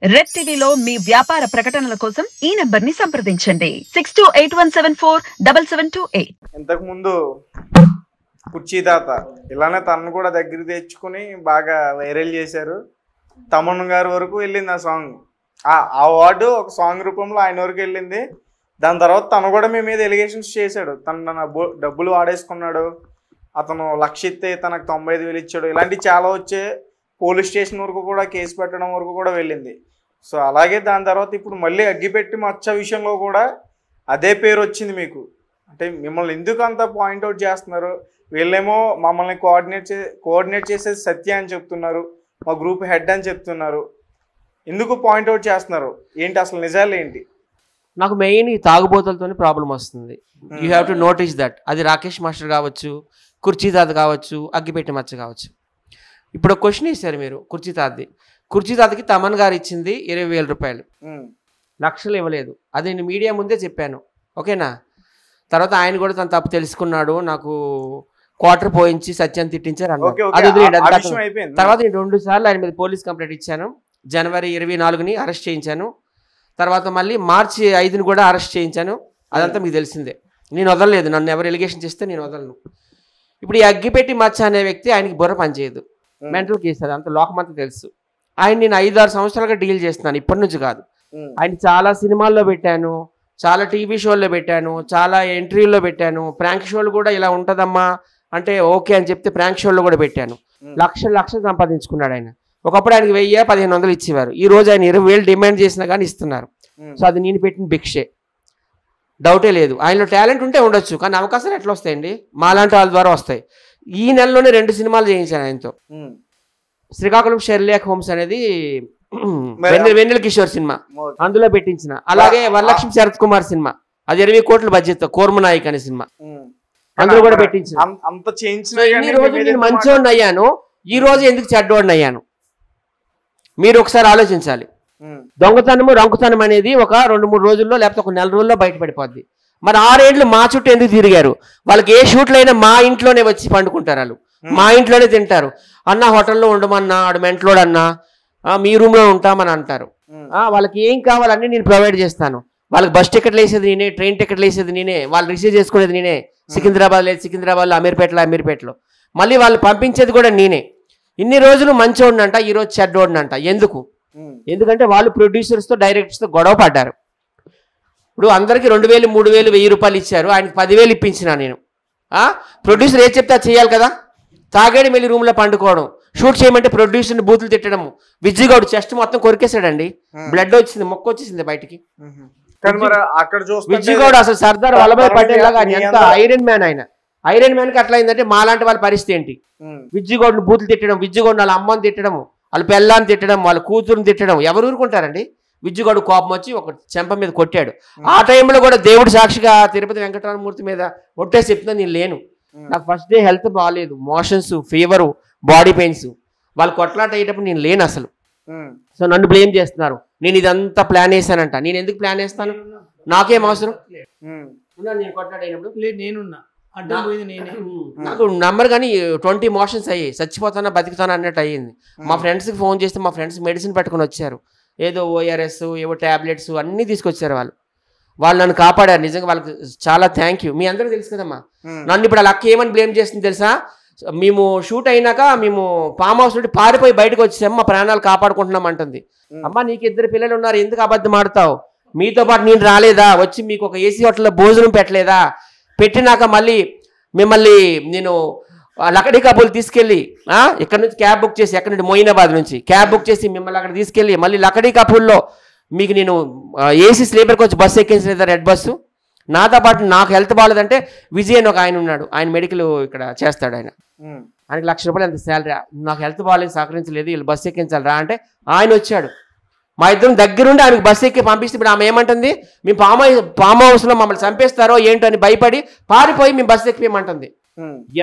Red టీవీలో మీ వ్యాపార ప్రకటనల కోసం ఈ నంబర్ ని సంప్రదించండి 6281747728. ఇంతకు ముందు కుర్చీ తాత ఇలానే తనను కూడా దగ్గర తెచ్చుకుని బాగా వైరల్ చేశారు. తమన్ గారి వరకు వెళ్ళింది ఆ సాంగ్. ఆ అవార్డు ఒక సాంగ్ రూపంలో ఆయన వరకు వెళ్ళింది. దాని తర్వాత తను కూడా మీ మీద ఎలిగేషన్స్ చేశాడు. తన డబ్బులు వాడేసుకున్నాడు, అతను 1,00,000 ఇస్తే తనకు 95,000 ఇచ్చాడు, ఇలాంటివి చాలా వచ్చే పోలీస్ స్టేషన్ వరకు కూడా కేసు పెట్టడం వరకు కూడా వెళ్ళింది. సో అలాగే దాని తర్వాత ఇప్పుడు మళ్ళీ అగ్గిపెట్టి మచ్చ విషయంలో కూడా అదే పేరు వచ్చింది మీకు. అంటే మిమ్మల్ని ఎందుకు అంత పాయింట్అవుట్ చేస్తున్నారు? వీళ్ళేమో మమ్మల్ని కోఆర్డినేట్ చేసేది సత్య అని చెప్తున్నారు, మా గ్రూప్ హెడ్ అని చెప్తున్నారు. ఎందుకు పాయింట్అవుట్ చేస్తున్నారు? ఏంటి అసలు నిజాలు ఏంటి? నాకు మెయిన్ ఈ తాగుబోతులతోనే ప్రాబ్లం వస్తుంది. You have to notice that. అది రాకేష్ మాస్టర్ కావచ్చు, కుర్చీ తాత కావచ్చు, అగ్గిపెట్టి మచ్చ కావచ్చు. ఇప్పుడు ఒక క్వశ్చన్ ఇస్తారు మీరు కుర్చీ తాతది. కుర్చీ తాతకి తమన్ గారు ఇచ్చింది 20,000 రూపాయలు, లక్షలు ఇవ్వలేదు. అది నేను మీడియా ముందే చెప్పాను, ఓకేనా? తర్వాత ఆయన కూడా తన తప్పు తెలుసుకున్నాడు, నాకు క్వార్టర్ పోయించి సత్యాన్ని తిట్టించారు అన్నారు. తర్వాత నేను 2 సార్లు ఆయన మీద పోలీస్ కంప్లైంట్ ఇచ్చాను. జనవరి 24ని అరెస్ట్ చేయించాను. తర్వాత మళ్ళీ మార్చి 5ని కూడా అరెస్ట్ చేయించాను. అదంతా మీకు తెలిసిందే. నేను వదలలేదు, నన్ను ఎవరు ఎలిగేషన్ చేస్తే నేను వదలను. ఇప్పుడు ఈ అగ్గిపెట్టి మచ్చ అనే వ్యక్తి ఆయనకి బుర్ర పనిచేయదు, మెంటల్ కేసు, అది అంత లోకమంతా తెలుసు. ఆయన నేను 5-6 సంవత్సరాలుగా డీల్ చేస్తున్నాను, ఇప్పటి నుంచి కాదు. ఆయన చాలా సినిమాల్లో పెట్టాను, చాలా టీవీ షోల్లో పెట్టాను, చాలా ఎంట్రీల్లో పెట్టాను. ప్రాంక్ షోలు కూడా ఇలా ఉంటుందమ్మా అంటే ఓకే అని చెప్తే ప్రాంక్ షోల్లో కూడా పెట్టాను. లక్షలు సంపాదించుకున్నాడు ఆయన. ఒకప్పుడు ఆయనకి 1,000-1,500 ఇచ్చేవారు. ఈ రోజు ఆయన 20,000 డిమాండ్ చేసినా కానీ ఇస్తున్నారు. సో అది నేను పెట్టిన భిక్షే, డౌటే లేదు. ఆయనలో టాలెంట్ ఉంటే ఉండొచ్చు, కానీ అవకాశాలు ఎట్లా వస్తాయండి? మాలాంటి వాళ్ళ ద్వారా వస్తాయి. ఈ నెలలోనే 2 సినిమాలు చేయించాను ఆయనతో. శ్రీకాకుళం షెర్లియాక్ హోమ్స్ అనేది వెన్నెల కిషోర్ సినిమా, అందులో పెట్టించిన. అలాగే వరలక్ష్మి శరత్ కుమార్ సినిమా, అది 20 కోట్ల బడ్జెట్, కోర్మనాయక్ అనే సినిమా, అందులో కూడా పెట్టించిన. ఇన్ని రోజులు నేను మంచోడిని అయ్యాను, ఈ రోజు ఎందుకు చెడ్డోడిని అయ్యాను? మీరు ఒకసారి ఆలోచించాలి. దొంగతనము రంకుతనం అనేది ఒక 2-3 రోజుల్లో లేకపోతే ఒక 4 రోజుల్లో బయటపడిపోద్ది. మరి 6 ఏళ్ళు మా చుట్టూ ఎందుకు తిరిగారు? వాళ్ళకి ఏ షూట్లు అయినా మా ఇంట్లోనే వచ్చి పండుకుంటారు, వాళ్ళు మా ఇంట్లోనే తింటారు. అన్న హోటల్లో ఉండమన్నా, ఆడు మెంట్లోడు అన్నా, మీ రూమ్లో ఉంటామని అంటారు. వాళ్ళకి ఏం కావాలన్నీ నేను ప్రొవైడ్ చేస్తాను. వాళ్ళకి బస్ టికెట్లు వేసేది నేనే, ట్రైన్ టికెట్లు వేసేది నేనే, వాళ్ళు రిసీవ్ చేసుకునేది నేనే. సికింద్రాబాద్ లేదు, సికింద్రాబాద్లో అమీర్పేటలో మళ్ళీ వాళ్ళు పంపించేది కూడా నేనే. ఇన్ని రోజులు మంచోడినంట, ఈరోజు చెడ్డోడినంట. ఎందుకంటే వాళ్ళు ప్రొడ్యూసర్స్తో డైరెక్టర్స్తో గొడవ పడ్డారు. ఇప్పుడు అందరికీ 2,000, 3,000, 1,000 రూపాయలు ఇచ్చారు, ఆయనకి 10,000 ఇప్పించిన నేను. ప్రొడ్యూసర్ ఏది చెప్తే అది చేయాలి కదా. తాగేడి మళ్ళీ రూమ్లో పండుకోవడం, షూట్ చేయమంటే ప్రొడ్యూసర్ని బూతులు తిట్టడము. విజయగౌడ్ చెస్ట్ మొత్తం కొరికేశాడండి, బ్లడ్ వచ్చింది, మొక్క వచ్చేసింది బయటికి. విజయగౌడ్ అసలు సర్దార్ వల్లభాయ్ పటేల్ లాగా ఎంత ఐరన్ మ్యాన్. ఐరన్ మ్యాన్ కి అట్లా అయిందంటే మాలాంటి వాళ్ళ పరిస్థితి ఏంటి? విజయగౌడ్ని బూతులు తిట్టడం, విజయగౌడ్ వాళ్ళ అమ్మని తిట్టడం, వాళ్ళ పెళ్ళాన్ని తిట్టడం, వాళ్ళ కూతురుని తిట్టడం. ఎవరు ఊరుకుంటారండి? విజయగౌడ్ కోపం వచ్చి ఒక చెంప మీద కొట్టాడు. ఆ టైంలో కూడా దేవుడు సాక్షిగా తిరుపతి వెంకటరమణమూర్తి మీద ఒట్టేసి చెప్తున్నా, నేను లేను. నాకు ఫస్ట్ డే హెల్త్ బాగాలేదు, మోషన్స్, ఫీవరు, బాడీ పెయిన్స్. వాళ్ళు కొట్లాట అయ్యేటప్పుడు నేను లేను అసలు. సో నన్ను బ్లేమ్ చేస్తున్నారు, నేను ఇదంతా ప్లాన్ వేసానంట. నేను ఎందుకు ప్లాన్ వేస్తాను? నాకేం అవసరం? నేను కొట్లాట అయినప్పుడు నేనున్నా, నాకు నంబర్ కానీ 20 మోషన్స్ అయ్యాయి, చచ్చిపోతానా బతికుతానా అన్నట్టు అయ్యింది. మా ఫ్రెండ్స్కి ఫోన్ చేస్తే మా ఫ్రెండ్స్ మెడిసిన్ పెట్టుకుని వచ్చారు, ఏదో ORS, ఏవో ట్యాబ్లెట్స్ అన్నీ తీసుకొచ్చారు. వాళ్ళు నన్ను కాపాడారు. నిజంగా వాళ్ళకి చాలా థ్యాంక్ యూ. మీ అందరూ తెలుసు కదమ్మా. నన్ను ఇప్పుడు అలా ఏమని బ్లేమ్ చేస్తుంది తెలుసా? మేము షూట్ అయినాక మేము ఫామ్ హౌస్ నుండి పారిపోయి బయటకు వచ్చాము, మా ప్రాణాలు కాపాడుకుంటున్నాం అంటుంది. అమ్మా, నీకు 2 పిల్లలు ఉన్నారు, ఎందుకు అబద్ధం ఆడతావు? మీతో పాటు నేను రాలేదా? వచ్చి మీకు ఒక AC హోటల్లో భోజనం పెట్టలేదా? పెట్టినాక మళ్ళీ మిమ్మల్ని నేను లకడీ కబూల్ తీసుకెళ్ళి ఇక్కడ నుంచి క్యాబ్ బుక్ చేసి, ఎక్కడి నుండి మొయినాబాద్ నుంచి క్యాబ్ బుక్ చేసి మిమ్మల్ని అక్కడ తీసుకెళ్ళి మళ్ళీ లకడీ కబూల్లో మీకు నేను AC స్లీపర్ కోచ్ బస్సు ఎక్కించలేదా, రెడ్ బస్సు. నాతో పాటు నాకు హెల్త్ బాగాలేదంటే విజయ్ అని ఒక ఆయన ఉన్నాడు, ఆయన మెడికల్ ఇక్కడ చేస్తాడు. ఆయనకి 1,00,000 రూపాయలు ఎంత శాలరీ. నాకు హెల్త్ బాగాలేదు, సహకరించలేదు, వీళ్ళు బస్సు ఎక్కించాలి రా అంటే ఆయన వచ్చాడు. మా ఇద్దరం దగ్గరుండి ఆమెకు బస్సు ఎక్కి పంపిస్తే ఇప్పుడు ఆమె ఏమంటుంది? మేము ఫామ్ హౌస్లో మమ్మల్ని చంపేస్తారో ఏంటో అని భయపడి పారిపోయి మేము బస్సు ఎక్కిపోయమంటుంది.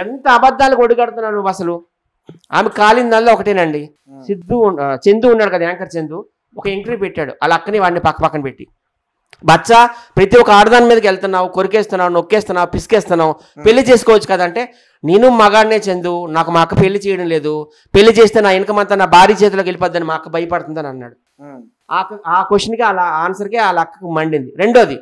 ఎంత అబద్ధాలు కొడుగడుతున్నావు నువ్వు అసలు. ఆమె కాలిందల్లా ఒకటేనండి, చందు ఉన్నాడు కదా, యాంకర్ చందు, ఒక ఎంట్రీ పెట్టాడు అలా అక్కని వాడిని పక్కన పెట్టి, బచ్చా ప్రతి ఒక్క ఆడదాని మీదకి వెళ్తున్నావు, కొరికేస్తున్నావు, నొక్కేస్తున్నావు, పిసికేస్తున్నావు, పెళ్లి చేసుకోవచ్చు కదంటే, నేను మగాడినే చందు, నాకు మా అక్క పెళ్లి చేయడం లేదు, పెళ్లి చేస్తే నా ఇన్కమ్ అంతా నా భార్య చేతిలోకి వెళ్ళిపోద్దని మా అక్క భయపడుతుందని అన్నాడు. ఆ క్వశ్చన్కి అలా ఆన్సర్కి ఆ లక్కకు మండింది. రెండోది,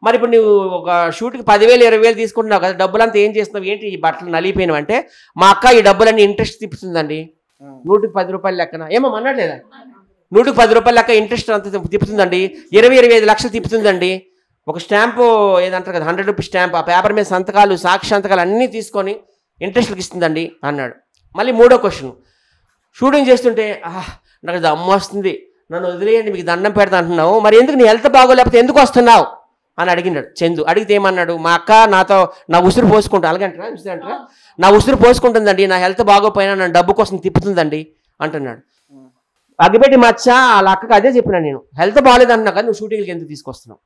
మరి ఇప్పుడు నువ్వు ఒక షూట్కి 10,000 20,000 తీసుకుంటున్నావు కదా, డబ్బులంతా ఏం చేస్తున్నావు, ఏంటి ఈ బట్టలు నలిగిపోయినావు అంటే, మా అక్క ఈ డబ్బులన్నీ ఇంట్రెస్ట్ తిప్పుతుందండి, 110 రూపాయలు లెక్కన. ఏమో అన్నట్లేదా, 110 రూపాయలు లెక్క ఇంట్రెస్ట్ అంత తిప్పుతుందండి, 20-25 లక్షలు తిప్పుతుందండి. ఒక స్టాంపు ఏదంటారు కదా, 100 రూపీస్ స్టాంప్, ఆ పేపర్ మీద సంతకాలు సాక్షి సంతకాలు అన్నీ తీసుకొని ఇంట్రెస్ట్కి ఇస్తుందండి అన్నాడు. మళ్ళీ మూడో క్వశ్చన్, షూటింగ్ చేస్తుంటే నాకు దమ్ము వస్తుంది, నన్ను వదిలేయండి, మీకు దండం పెడతా అంటున్నావు, మరి ఎందుకు నీ హెల్త్ బాగోలేకపోతే ఎందుకు వస్తున్నావు అని అడిగినాడు చందు. అడిగితే ఏమన్నాడు, మా అక్క నాతో నా ఉసురు పోసుకుంటా, అలాగంటారా అంటారా, నా ఉసురు పోసుకుంటుందండి, నా హెల్త్ బాగోపోయినా నన్ను డబ్బు కోసం తిప్పుతుందండి అంటున్నాడు. అగ్గిపెట్టి మచ్చ వాళ్ళ అక్కకి అదే చెప్పినా నేను, హెల్త్ బాగాలేదు అంటున్నా కానీ నువ్వు షూటింగ్కి ఎందుకు తీసుకొస్తున్నావు.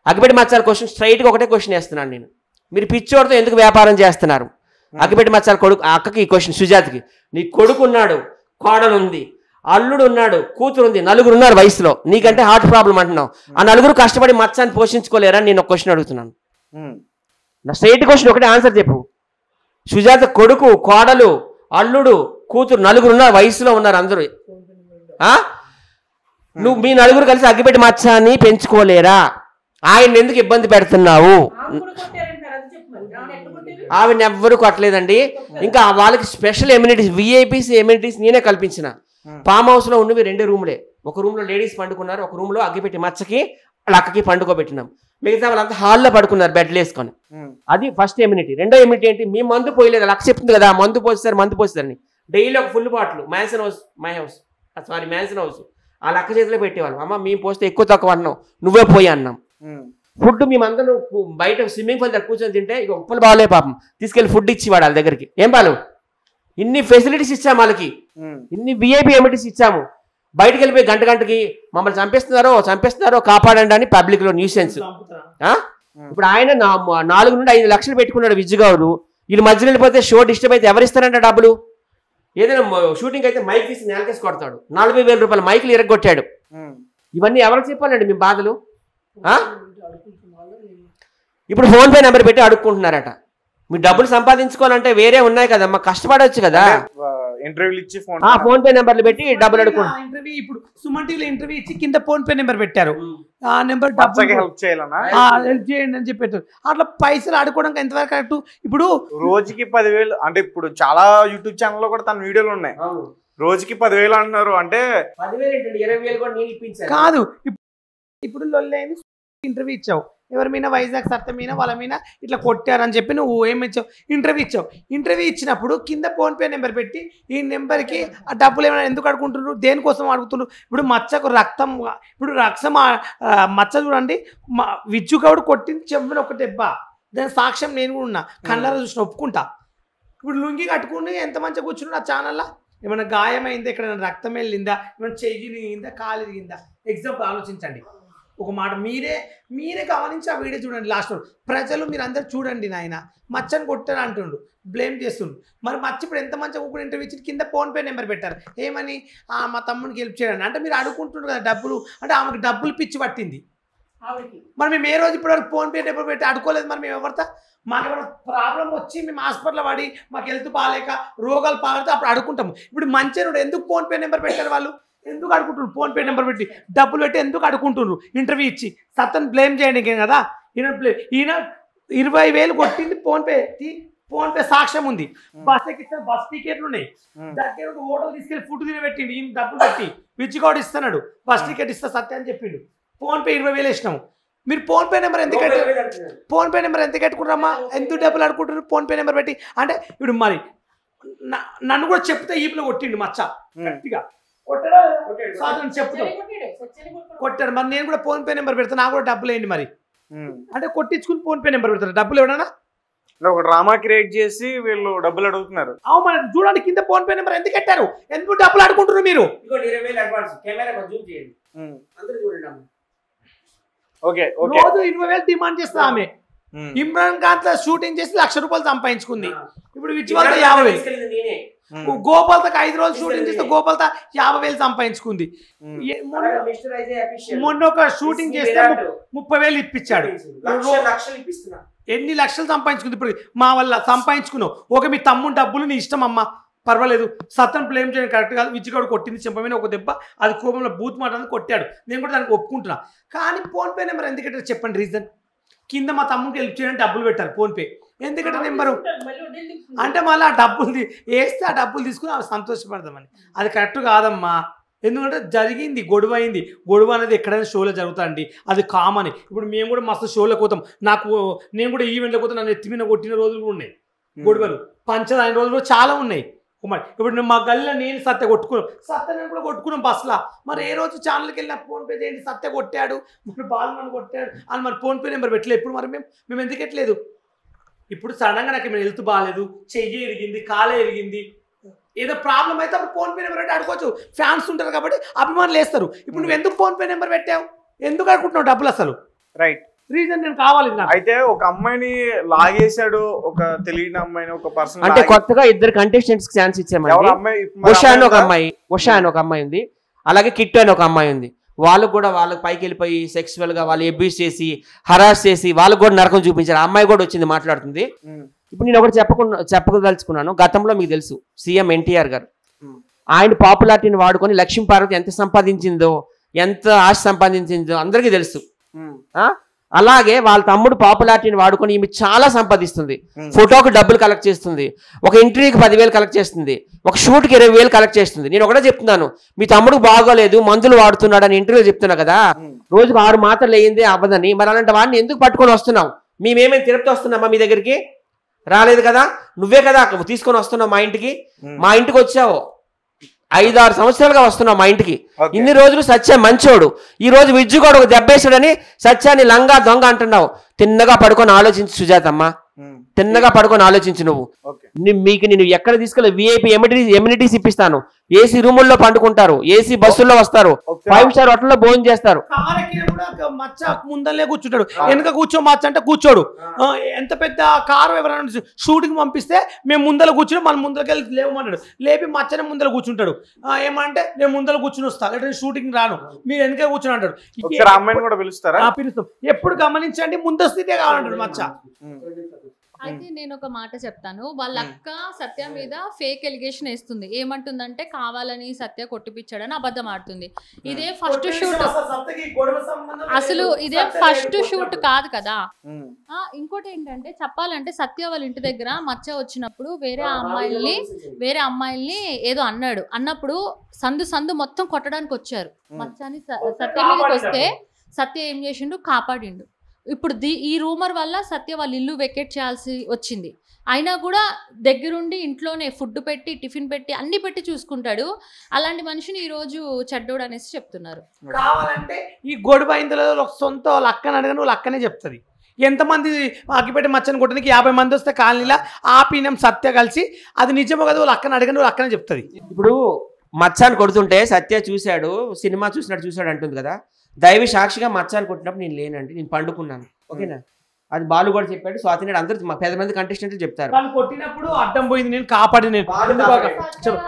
అగ్గిపెట్టి మచ్చాల క్వశ్చన్ స్ట్రైట్గా ఒకటే క్వశ్చన్ వేస్తున్నాను నేను, మీరు పిచ్చోడితో ఎందుకు వ్యాపారం చేస్తున్నారు. అగ్గిపెట్టి మచ్చాల కొడుకు అక్కకి ఈ క్వశ్చన్, సుజాతకి, నీ కొడుకు ఉన్నాడు, కోడలు ఉంది, అల్లుడు ఉన్నాడు, కూతురు ఉంది, 4 ఉన్నారు వయసులో, నీకంటే హార్ట్ ప్రాబ్లం అంటున్నావు, ఆ 4 కష్టపడి మచ్చాన్ని పోషించుకోలేరా నేను ఒక క్వశ్చన్ అడుగుతున్నాను. నా స్ట్రైట్ క్వశ్చన్ ఒకటే ఆన్సర్ చెప్పు. సుజాత కొడుకు, కోడలు, అల్లుడు, కూతురు 4 ఉన్నారు వయసులో ఉన్నారు అందరూ, నువ్వు మీ 4 కలిసి అగ్గిపెట్టి మచ్చాన్ని పెంచుకోలేరా, ఆయన ఎందుకు ఇబ్బంది పెడుతున్నావు. ఆవిడని ఎవ్వరూ కొట్టలేదండి, ఇంకా వాళ్ళకి స్పెషల్ ఎమ్యూనిటీస్ విఐపీస్ ఎమ్యూనిటీస్ నేనే కల్పించిన. ఫామ్ హౌస్లో ఉన్నవి 2 రూమ్లే, ఒక రూమ్లో లేడీస్ పండుకున్నారు, ఒక రూమ్లో అగ్గిపెట్టి మచ్చకి వాళ్ళ అక్కకి పండుకోబెట్టినాం, మిగతా వాళ్ళంతా హాల్లో పడుకున్నారు బెడ్లు వేసుకొని. అది ఫస్ట్ ఎమ్యూనిటీ. రెండో ఎమ్యూనిటీ ఏంటి, మీ మందు పోయలేదు, లక్ష చెప్తుంది కదా మందు పోస్తారని డైలీ ఒక ఫుల్ బాటిల్ మ్యాన్సన్ హౌస్ ఆ లక్క చేతిలో పెట్టేవాళ్ళం. అమ్మ మేము పోస్తే ఎక్కువ తక్కువ అన్నాం, నువ్వే పోయి అన్నాం. ఫుడ్ మేమందరం బయట స్విమ్మింగ్ పూల్ దగ్గర కూర్చొని తింటే ఇక ఉప్పులు బాగాలే పాపం, తీసుకెళ్ళి ఫుడ్ ఇచ్చివాడు వాళ్ళ దగ్గరికి. ఏం బాలు, ఇన్ని ఫెసిలిటీస్ ఇచ్చాము వాళ్ళకి, ఇన్ని విఐపి ఎమ్యూనిటీస్ ఇచ్చాము, బయటకు వెళ్ళిపోయి గంటకి మమ్మల్ని చంపేస్తున్నారో కాపాడండి అని పబ్లిక్ లో న్యూసెన్స్. ఇప్పుడు ఆయన 4 నుండి 5 లక్షలు పెట్టుకున్నాడు విజ్జుగారు, వీళ్ళు మధ్యలో వెళ్ళిపోతే షో డిస్టర్బ్ అయితే ఎవరిస్తారంట డబ్బులు. ఏదైనా షూటింగ్ అయితే మైక్ తీసి నేలకేసి కొడతాడు, 40,000 రూపాయలు మైకులు ఇరగొట్టాడు. ఇవన్నీ ఎవరికి చెప్పాలండి మీ బాధలు. ఇప్పుడు ఫోన్పే నెంబర్ పెట్టి అడుక్కుంటున్నారట. మీ డబ్బులు సంపాదించుకోవాలంటే వేరే ఉన్నాయి కదమ్మా, కష్టపడవచ్చు కదా. ఇంటర్వ్యూలు ఇచ్చి ఫోన్ పే నెంబర్లు పెట్టి డబ్బులు అడుక్కుంటారు. ఇంటర్వ్యూ ఇప్పుడు సుమన్ టీవీలో ఇంటర్వ్యూ ఇచ్చి కింద ఫోన్ పే నెంబర్ పెట్టారు, ఆ నెంబర్ హెల్ప్ చేయాలన్నా హెల్ప్ చేయండి అని చెప్పి పెట్టారు. అట్లా పైసలు ఆడుకోవడానికి ఎంతవరకు కరెక్ట్. ఇప్పుడు రోజుకి 10,000 అంటే ఇప్పుడు చాలా యూట్యూబ్ ఛానల్లో కూడా తన వీడియోలు ఉన్నాయి, రోజుకి 10,000 అంటున్నారు. అంటే 20,000 కూడా నేను ఇప్పించాను కాదు. ఇప్పుడు లొల్లైంది, ఇంటర్వ్యూ ఇచ్చావు, ఎవరి మీద వైజాగ్ సత్త మీద వాళ్ళ మీద ఇట్లా కొట్టారని చెప్పి నువ్వు ఏమి ఇచ్చావు, ఇంటర్వ్యూ ఇచ్చినప్పుడు కింద ఫోన్పే నెంబర్ పెట్టి ఈ నెంబర్కి ఆ డబ్బులు ఏమైనా ఎందుకు అడుగుతుంటారు, దేనికోసం అడుగుతుండ్రు. ఇప్పుడు మచ్చకు రక్తం, ఇప్పుడు మచ్చ చూడండి, విజ్జు గౌడ్ కొట్టింది చెంబున ఒక దెబ్బ, దాని సాక్ష్యం నేను కూడా ఉన్నా, కళ్ళలో చూసిన ఒప్పుకుంటా. ఇప్పుడు లుంగి కట్టుకుని ఎంత మంచిగా కూర్చున్నా ఆ ఛానల్లో, ఏమైనా గాయమైందా, ఎక్కడైనా రక్తం వెళ్ళిందా, ఏమైనా చెయ్యి ఇరిగిందా, కాలు ఇరిగిందా, ఎగ్జాంపుల్ ఆలోచించండి. ఒక మాట మీరే గమనించి ఆ వీడియో చూడండి. లాస్ట్లో ప్రజలు మీరు అందరు చూడండి, నాయన మచ్చని కొట్టారు అంటుండు, బ్లేమ్ చేస్తుండు. మరి మచ్చ ఇప్పుడు ఎంత మంచిగా ఊపిరి ఇంటర్వ్యూ ఇచ్చి కింద ఫోన్పే నెంబర్ పెట్టారు, ఏమని మా తమ్ముడికి హెల్ప్ చేయండి అంటే. మీరు అడుగుకుంటుండ్రు కదా డబ్బులు, అంటే ఆమెకు డబ్బులు పిచ్చి పట్టింది. మరి మేము ఏ రోజు ఇప్పటివరకు ఫోన్పే నెంబర్ పెట్టి అడుకోలేదు. మరి మేము ఎవరితో మాకు ఏమైనా ప్రాబ్లం వచ్చి మేము హాస్పిటల్ పడి మాకు హెల్త్ బాగాలేక రోగాలు పాలితే అప్పుడు అడుకుంటాము. ఇప్పుడు మంచిగా ఎందుకు ఫోన్పే నెంబర్ పెట్టారు వాళ్ళు, ఎందుకు అడుగుతుండ్రు ఫోన్పే నెంబర్ పెట్టి డబ్బులు పెట్టి ఎందుకు అడుగుతుండ్రు. ఇంటర్వ్యూ ఇచ్చి సత్తను బ్లేమ్ చేయండి కదా. ఈయన 20,000 కొట్టింది ఫోన్పే సాక్ష్యం ఉంది, బస్ ఎక్కిస్తాను, బస్ టికెట్లు ఉన్నాయి, దగ్గర హోటల్ తీసుకెళ్ళి ఫుడ్ తినబెట్టిండు, ఈయన డబ్బులు పెట్టి విజ్జుగౌడ్ ఇస్తున్నాడు, బస్ టికెట్ ఇస్తా సత్య అని చెప్పిండు. ఫోన్పే 20,000 ఇచ్చినాము. మీరు ఫోన్పే నెంబర్ ఎందుకు కట్టుకుంటారమ్మా, ఎందుకు డబ్బులు అడుకుంటారు ఫోన్పే నెంబర్ పెట్టి అంటే. ఇప్పుడు మరి నన్ను కూడా చెప్తే ఈపులో కొట్టిండు మచ్చ గట్టిగా కొట్టాడు. మరి నేను కూడా ఫోన్పే నెంబర్ పెడతాను, నాకు కూడా డబ్బులు వేయండి మరి అంటే కొట్టించుకుని ఫోన్పే నెంబర్ పెడతారు. డబ్బులు ఎవడన్నా ఒక డ్రామా క్రియేట్ చేసి వీళ్ళు డబ్బులు అడుగుతున్నారు. అవును, మరి చూడండి కింద ఫోన్పే నెంబర్ ఎందుకు కట్టారు, ఎందుకు డబ్బులు అడుగుంటున్నారు మీరు. రోజు 20,000 డిమాండ్ చేస్తా ఆమె. ఇమ్రాన్ ఖాన్ షూటింగ్ చేసి 1,00,000 రూపాయలు సంపాదించుకుంది. ఇప్పుడు విజయవాడ 50,000, గోపాల్తో 5 రోజులు షూటింగ్ చేస్తే గోపాల్తో 50,000 సంపాదించుకుంది. మొన్న ఒక షూటింగ్ చేస్తే 30,000 ఇప్పించాడు. ఎన్ని లక్షలు సంపాదించుకుంది. ఇప్పుడు మా వల్ల సంపాదించుకున్నావు. ఒక మీ తమ్ముడు డబ్బులు నీ ఇష్టం అమ్మా, పర్వాలేదు, సత్యం బ్లేమ్ చేయడం కరెక్ట్ కాదు, విజ్జిగాడు కొట్టింది చెంపమైన ఒక దెబ్బ, అది కోపంలో బూత్ మాట కొట్టాడు, నేను కూడా దానికి ఒప్పుకుంటున్నా. కానీ ఫోన్పే నెంబర్ ఎందుకంటే చెప్పండి రీజన్. కింద మా తమ్ముడికి హెల్ప్ చేయడానికి డబ్బులు పెట్టారు ఫోన్పే, ఎందుకంటే నెంబరు అంటే మళ్ళీ ఆ డబ్బులు వేస్తే ఆ డబ్బులు తీసుకుని అవి సంతోషపడదామని. అది కరెక్ట్ కాదమ్మా. ఎందుకంటే జరిగింది, గొడవ అయింది. గొడవ అనేది ఎక్కడైనా షోలో జరుగుతాయండి, అది కామన్. ఇప్పుడు మేము కూడా మస్తు షోలోకి పోతాం, నేను కూడా ఈవెంట్లోకి పోతాం, నన్ను ఎత్తిమిన కొట్టిన రోజులు కూడా ఉన్నాయి, గొడవలు పంచదాని రోజులు కూడా చాలా ఉన్నాయి. ఇప్పుడు మా గల్లీలో నేను సత్య కొట్టుకున్నాం, నేను కూడా కొట్టుకున్నాం బస్సులో. మరి ఏ రోజు ఛానల్కి వెళ్ళిన ఫోన్పే చేయండి, సత్య కొట్టాడు, మరి బాలు నన్ను కొట్టాడు అని మరి ఫోన్పే నెంబర్ పెట్టలేదు. ఇప్పుడు మరి మేము ఎందుకు పెట్టలేదు? ఇప్పుడు సడన్గా నాకు ఏమైనా హెల్త్ బాగాలేదు, చెయ్యి ఎరిగింది, కాలే ఎరిగింది, ఏదో ప్రాబ్లం అయితే అప్పుడు ఫోన్పే నెంబర్ పెట్టి ఆడుకోవచ్చు. ఫ్యాన్స్ ఉంటారు కాబట్టి అభిమానులు వేస్తారు. ఇప్పుడు నువ్వు ఎందుకు ఫోన్పే నెంబర్ పెట్టావు? ఎందుకు అనుకుంటున్నావు డబ్బులు? అసలు రైట్ రీజన్ నేను కావాలి. అయితే ఒక అమ్మాయిని లాగేశాడు, ఒక తెలియని అమ్మాయిని, ఒక పర్సన్. అంటే కొత్తగా ఇద్దరు కంటెస్టెంట్స్ ఛాన్స్ ఇచ్చామండి. ఉషా అని ఒక అమ్మాయి ఉంది, అలాగే కిట్టు అని ఒక అమ్మాయి ఉంది. వాళ్ళకు కూడా వాళ్ళకి పైకి వెళ్ళిపోయి సెక్సువల్ గా వాళ్ళు అబ్యూస్ చేసి హరాస్ చేసి వాళ్ళకు కూడా నరకం చూపించారు. ఆ అమ్మాయి కూడా వచ్చింది మాట్లాడుతుంది. ఇప్పుడు నేను ఒకటి చెప్పదలుచుకున్నాను. గతంలో మీకు తెలుసు సీఎం ఎన్టీఆర్ గారు ఆయన పాపులారిటీని వాడుకొని లక్ష్మీపార్వతి ఎంత సంపాదించిందో, ఎంత ఆశ సంపాదించిందో అందరికీ తెలుసు. అలాగే వాళ్ళ తమ్ముడు పాపులారిటీని వాడుకొని ఈమె చాలా సంపాదిస్తుంది. ఫోటోకి డబ్బులు కలెక్ట్ చేస్తుంది, ఒక ఇంటర్వ్యూకి 10,000 కలెక్ట్ చేస్తుంది, ఒక షూట్కి 20,000 కలెక్ట్ చేస్తుంది. నేను ఒకటే చెప్తున్నాను, మీ తమ్ముడికి బాగోలేదు, మందులు వాడుతున్నాడు అని ఇంటర్వ్యూ చెప్తున్నా కదా, రోజుకు 6 మాత్రలు అయ్యింది అవ్వదని. మరి అలాంటి వాడిని ఎందుకు పట్టుకొని వస్తున్నావు? మేమేమైనా తిరుపతి వస్తున్నామా మీ దగ్గరికి? రాలేదు కదా, నువ్వే కదా తీసుకొని వస్తున్నావు మా ఇంటికి. మా ఇంటికి వచ్చావు 5-6 సంవత్సరాలుగా వస్తున్నావు మా ఇంటికి. ఇన్ని రోజులు సత్య మంచోడు, ఈ రోజు విజ్జుగోడు ఒక దెబ్బేశాడని సత్యాన్ని లంగా దొంగ అంటున్నావు. తిన్నగా పడుకొని ఆలోచించు సుజాతమ్మ, తిన్నగా పడుకొని ఆలోచించు. నువ్వు మీకు నేను ఎక్కడ తీసుకెళ్ళి విఐపి ఎమ్యూనిటీస్ ఇప్పిస్తాను. ఏసీ రూముల్లో పండుకుంటారు, ఏసీ బస్సుల్లో వస్తారు, 5 స్టార్ హోటల్లో భోజనం చేస్తారు. మచ్చ ముందలే కూర్చుంటాడు, వెనక కూర్చో మచ్చ అంటే కూర్చోడు. ఎంత పెద్ద కారు ఎవరైనా షూటింగ్ పంపిస్తే మేము ముందర కూర్చుని మన ముందరకెళ్ళి లేవమన్నాడు, లేపి మచ్చనే ముందర కూర్చుంటాడు. ఏమంటే నేను ముందర కూర్చుని వస్తా, లేదంటే షూటింగ్ రాను, మీరు వెనక కూర్చుని అంటాడు. పిలుస్తాం. ఎప్పుడు గమనించండి, ముందస్థితే కావాలంటాడు మచ్చ. అయితే నేను ఒక మాట చెప్తాను. వాళ్ళ అక్క సత్య మీద ఫేక్ ఎలిగేషన్ వేస్తుంది. ఏమంటుందంటే కావాలని సత్య కొట్టిపిచ్చాడని అబద్ధం ఆడుతుంది. ఇదే ఫస్ట్ షూట్, అసలు ఇదే ఫస్ట్ షూట్ కాదు కదా. ఇంకోటి ఏంటంటే చెప్పాలంటే సత్య వాళ్ళ ఇంటి దగ్గర మచ్చ వచ్చినప్పుడు వేరే అమ్మాయిల్ని ఏదో అన్నప్పుడు సందు మొత్తం కొట్టడానికి వచ్చారు. మచ్చని సత్య మీదకి వస్తే సత్య ఏం చేసిండు, కాపాడిండు. ఇప్పుడు ఈ రూమర్ వల్ల సత్య వాళ్ళ ఇల్లు వెకేట్ చేయాల్సి వచ్చింది. అయినా కూడా దగ్గరుండి ఇంట్లోనే ఫుడ్ పెట్టి, టిఫిన్ పెట్టి, అన్ని పెట్టి చూసుకుంటాడు. అలాంటి మనిషిని ఈ రోజు చెడ్డోడు అనేసి చెప్తున్నారు. కావాలంటే ఈ గొడవ ఇందులో సొంత వాళ్ళ అక్కని అడగని వాళ్ళ అక్కనే చెప్తుంది. ఎంతమంది అగ్గిపెట్టి మచ్చని కొట్టడానికి 50 మంది వస్తే కాలనీలా ఆపినం సత్య కలిసి అది నిజమో కదా వాళ్ళ అక్కని అడగని వాళ్ళ అక్కనే చెప్తుంది. ఇప్పుడు మచ్చాన్ని కొడుతుంటే సత్య చూశాడు, సినిమా చూసాడు అంటుంది కదా. దైవ సాక్షిగా మచ్చాన్ని కొట్టినప్పుడు నేను లేనండి, నేను పండుకున్నాను. ఓకేనా, అది బాలు కూడా చెప్పాడు, స్వాతి నాయుడు అందరూ 10 మంది కంటెస్టెంట్లు చెప్తారు. వాళ్ళు కొట్టినప్పుడు అడ్డం పోయింది, నేను కాపాడి.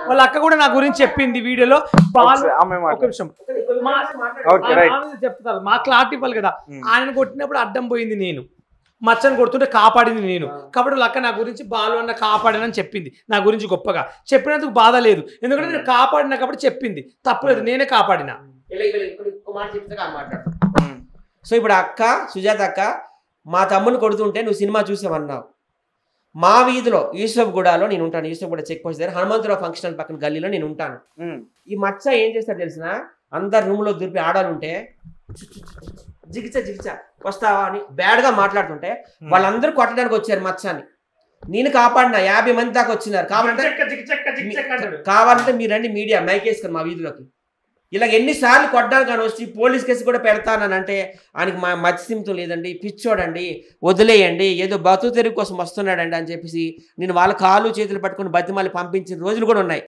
వాళ్ళ అక్క కూడా నా గురించి చెప్పింది వీడియోలో. చెప్తారు మా క్లారిటీ ఇవ్వాలి కదా. ఆయన కొట్టినప్పుడు అడ్డం పోయింది నేను, మచ్చని కొడుతుంటే కాపాడింది నేను. కాబట్టి వాళ్ళ అక్క నా గురించి బాలు అన్న కాపాడానని చెప్పింది. నా గురించి గొప్పగా చెప్పినందుకు బాధ లేదు, ఎందుకంటే నేను కాపాడినా కాబట్టి చెప్పింది. తప్పులేదు, నేనే కాపాడినా. సో ఇప్పుడు అక్క సుజాత అక్క మా తమ్ముని కొడుతుంటే నువ్వు సినిమా చూసావన్నావు. మా వీధిలో యూసఫ్గూడలో నేను ఉంటాను, యూసఫ్గూడ చెక్ పోస్ట్ దగ్గర హనుమంతరావు ఫంక్షన్ పక్కన గల్లీలో నేను ఉంటాను. ఈ మచ్చ ఏం చేస్తాడు తెలిసిన, అందరు రూమ్ లో దురిపి ఆడాలంటే జిగిచ వస్తావా అని బ్యాడ్గా మాట్లాడుతుంటే వాళ్ళందరూ కొట్టడానికి వచ్చారు మచ్చాన్ని. నేను కాపాడినా 50 మంది దాకా వచ్చినారు. కావాలంటే మీరు రండి మీడియా మైక్ వేసుకొని మా వీధిలోకి. ఇలాగ ఎన్నిసార్లు కొట్టడానికి కానీ వచ్చి పోలీస్ కేసు కూడా పెడతానంటే ఆయనకి మా మత్స్యంతో లేదండి, పిచ్చోడండి, వదిలేయండి, ఏదో బతుకు తెరుగు కోసం వస్తున్నాడండి అని చెప్పేసి నేను వాళ్ళ కాళ్ళు చేతులు పట్టుకొని బతిమాలి పంపించిన రోజులు కూడా ఉన్నాయి.